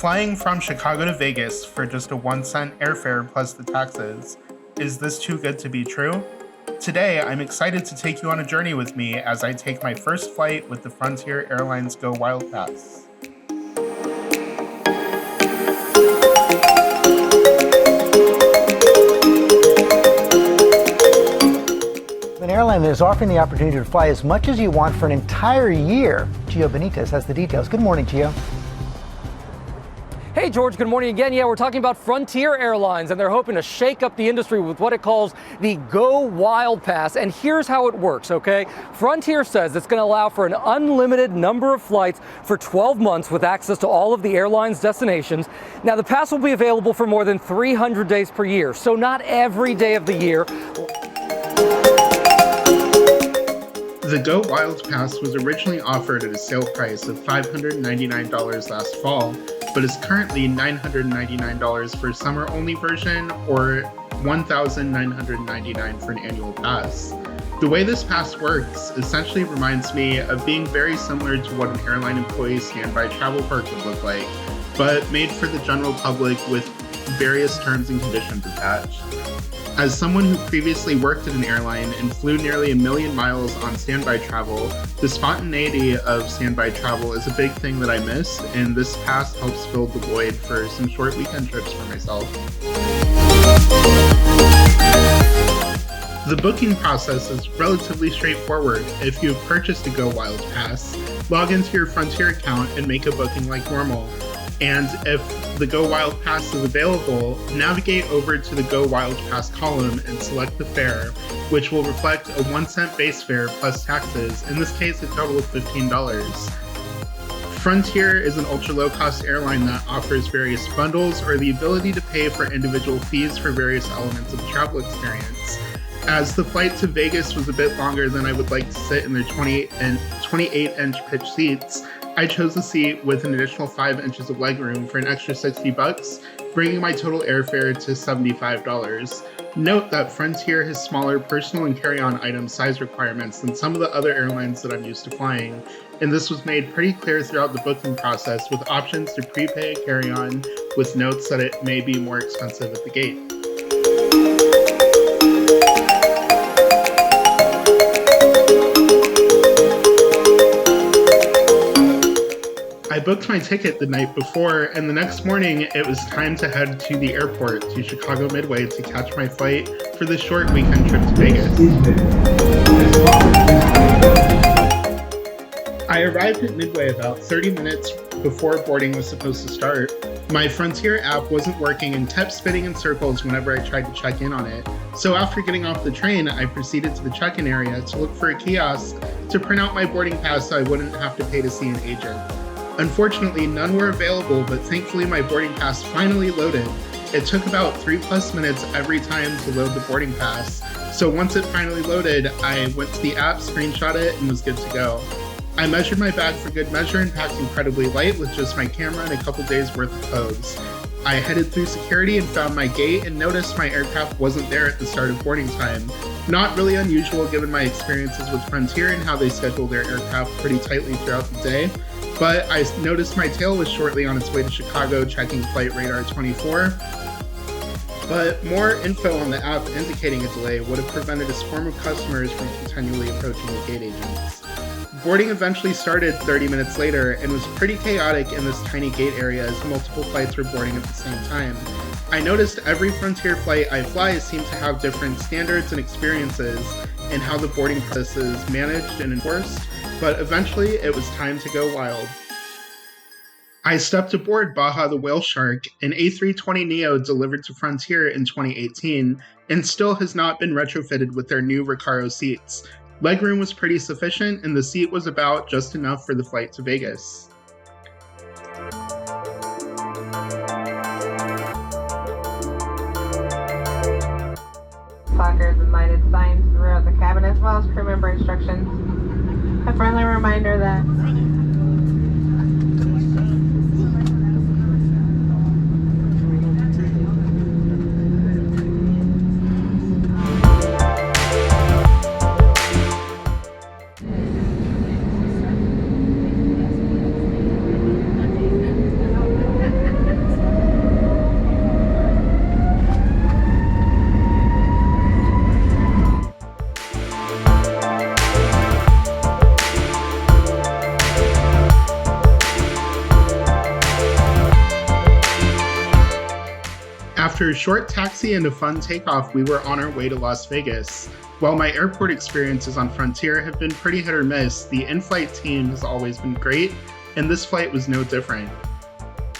Flying from Chicago to Vegas for just a 1 cent airfare plus the taxes. Is this too good to be true? Today, I'm excited to take you on a journey with me as I take my first flight with the Frontier Airlines GoWild Pass. An airline that is offering the opportunity to fly as much as you want for an entire year. Gio Benitez has the details. Good morning, Gio. Hey, George, good morning again. Yeah, we're talking about Frontier Airlines, and they're hoping to shake up the industry with what it calls the GoWild Pass. And here's how it works, okay? Frontier says it's going to allow for an unlimited number of flights for 12 months with access to all of the airline's destinations. Now, the pass will be available for more than 300 days per year, so not every day of the year. The GoWild Pass was originally offered at a sale price of $599 last fall, but is currently $999 for a summer-only version or $1,999 for an annual pass. The way this pass works essentially reminds me of being very similar to what an airline employee standby travel perk would look like, but made for the general public with various terms and conditions attached. As someone who previously worked at an airline and flew nearly 1 million miles on standby travel, the spontaneity of standby travel is a big thing that I miss, and this pass helps fill the void for some short weekend trips for myself. The booking process is relatively straightforward. If you've purchased a GoWild Pass, log into your Frontier account and make a booking like normal. And if the GoWild Pass is available, navigate over to the GoWild Pass column and select the fare, which will reflect a 1 cent base fare plus taxes, in this case a total of $15. Frontier is an ultra-low-cost airline that offers various bundles or the ability to pay for individual fees for various elements of the travel experience. As the flight to Vegas was a bit longer than I would like to sit in their 28-inch pitch seats, I chose a seat with an additional 5 inches of legroom for an extra $60, bringing my total airfare to $75. Note that Frontier has smaller personal and carry-on item size requirements than some of the other airlines that I'm used to flying, and this was made pretty clear throughout the booking process with options to prepay a carry-on with notes that it may be more expensive at the gate. I booked my ticket the night before, and the next morning it was time to head to the airport to Chicago Midway to catch my flight for this short weekend trip to Vegas. I arrived at Midway about 30 minutes before boarding was supposed to start. My Frontier app wasn't working and kept spinning in circles whenever I tried to check in on it. So after getting off the train, I proceeded to the check-in area to look for a kiosk to print out my boarding pass so I wouldn't have to pay to see an agent. Unfortunately, none were available, but thankfully my boarding pass finally loaded. It took about 3+ minutes every time to load the boarding pass, so once it finally loaded, I went to the app, screenshot it, and was good to go. I measured my bag for good measure and packed incredibly light with just my camera and a couple days worth of clothes. I headed through security and found my gate and noticed my aircraft wasn't there at the start of boarding time. Not really unusual given my experiences with Frontier and how they schedule their aircraft pretty tightly throughout the day. But I noticed my tail was shortly on its way to Chicago checking flight radar 24. But more info on the app indicating a delay would have prevented a swarm of customers from continually approaching the gate agents. Boarding eventually started 30 minutes later and was pretty chaotic in this tiny gate area as multiple flights were boarding at the same time. I noticed every Frontier flight I fly seemed to have different standards and experiences in how the boarding process is managed and enforced, but eventually it was time to go wild. I stepped aboard Baja the Whale Shark, an A320neo delivered to Frontier in 2018, and still has not been retrofitted with their new Recaro seats. Legroom was pretty sufficient, and the seat was about just enough for the flight to Vegas. Placards and lighted signs throughout the cabin, as well as crew member instructions. A friendly reminder that After a short taxi and a fun takeoff, we were on our way to Las Vegas. While my airport experiences on Frontier have been pretty hit or miss, the Inflight team has always been great, and this flight was no different.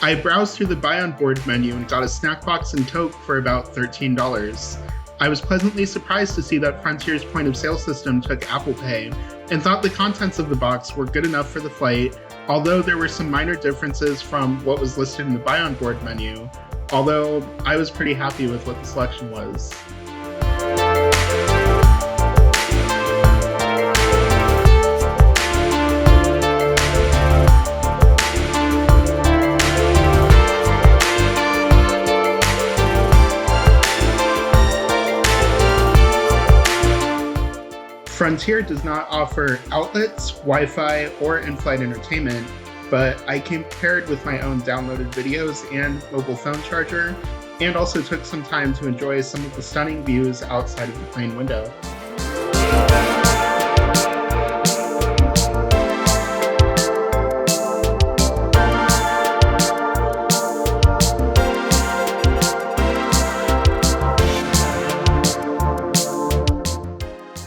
I browsed through the buy on board menu and got a snack box and Coke for about $13. I was pleasantly surprised to see that Frontier's point of sale system took Apple Pay, and thought the contents of the box were good enough for the flight, although there were some minor differences from what was listed in the buy on board menu, although I was pretty happy with what the selection was. Frontier does not offer outlets, Wi-Fi, or in-flight entertainment, but I came prepared with my own downloaded videos and mobile phone charger, and also took some time to enjoy some of the stunning views outside of the plane window.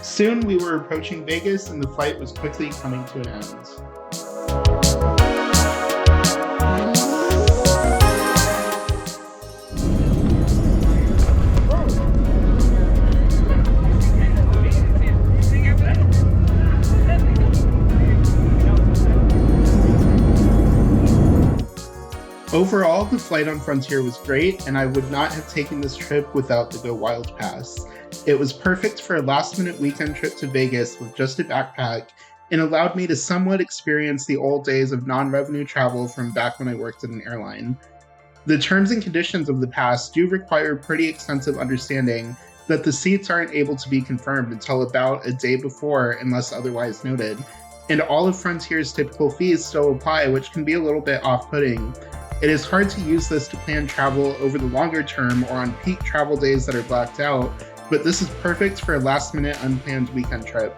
Soon we were approaching Vegas and the flight was quickly coming to an end. Overall, the flight on Frontier was great, and I would not have taken this trip without the GoWild pass. It was perfect for a last-minute weekend trip to Vegas with just a backpack, and allowed me to somewhat experience the old days of non-revenue travel from back when I worked at an airline. The terms and conditions of the pass do require pretty extensive understanding that the seats aren't able to be confirmed until about a day before unless otherwise noted, and all of Frontier's typical fees still apply, which can be a little bit off-putting. It is hard to use this to plan travel over the longer term or on peak travel days that are blacked out, but this is perfect for a last-minute unplanned weekend trip.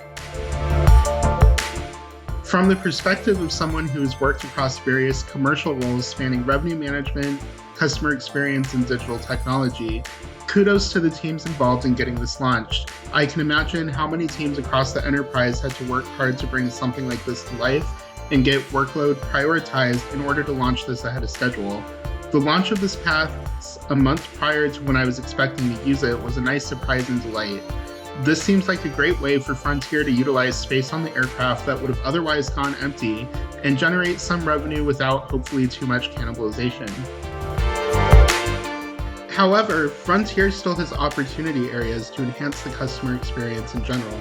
From the perspective of someone who has worked across various commercial roles spanning revenue management, customer experience, and digital technology, kudos to the teams involved in getting this launched. I can imagine how many teams across the enterprise had to work hard to bring something like this to life and get workload prioritized in order to launch this ahead of schedule. The launch of this pass a month prior to when I was expecting to use it was a nice surprise and delight. This seems like a great way for Frontier to utilize space on the aircraft that would have otherwise gone empty and generate some revenue without hopefully too much cannibalization. However, Frontier still has opportunity areas to enhance the customer experience in general.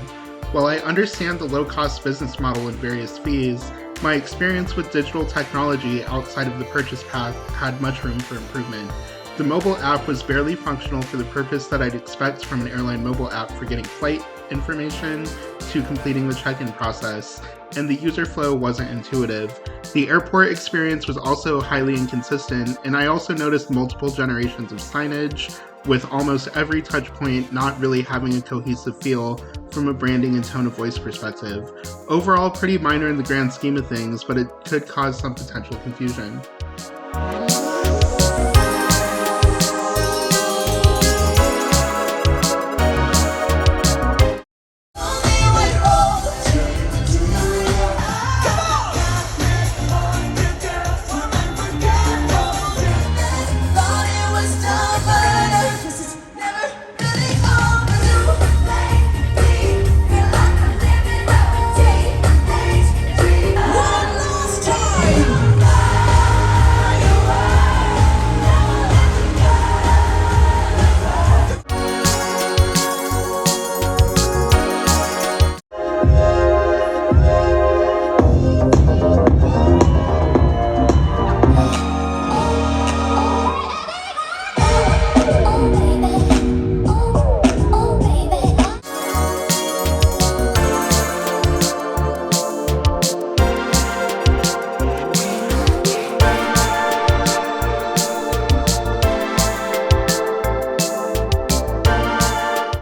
While I understand the low-cost business model and various fees, my experience with digital technology outside of the purchase path had much room for improvement. The mobile app was barely functional for the purpose that I'd expect from an airline mobile app for getting flight information to completing the check-in process, and the user flow wasn't intuitive. The airport experience was also highly inconsistent, and I also noticed multiple generations of signage, with almost every touch point not really having a cohesive feel from a branding and tone of voice perspective. Overall, pretty minor in the grand scheme of things, but it could cause some potential confusion.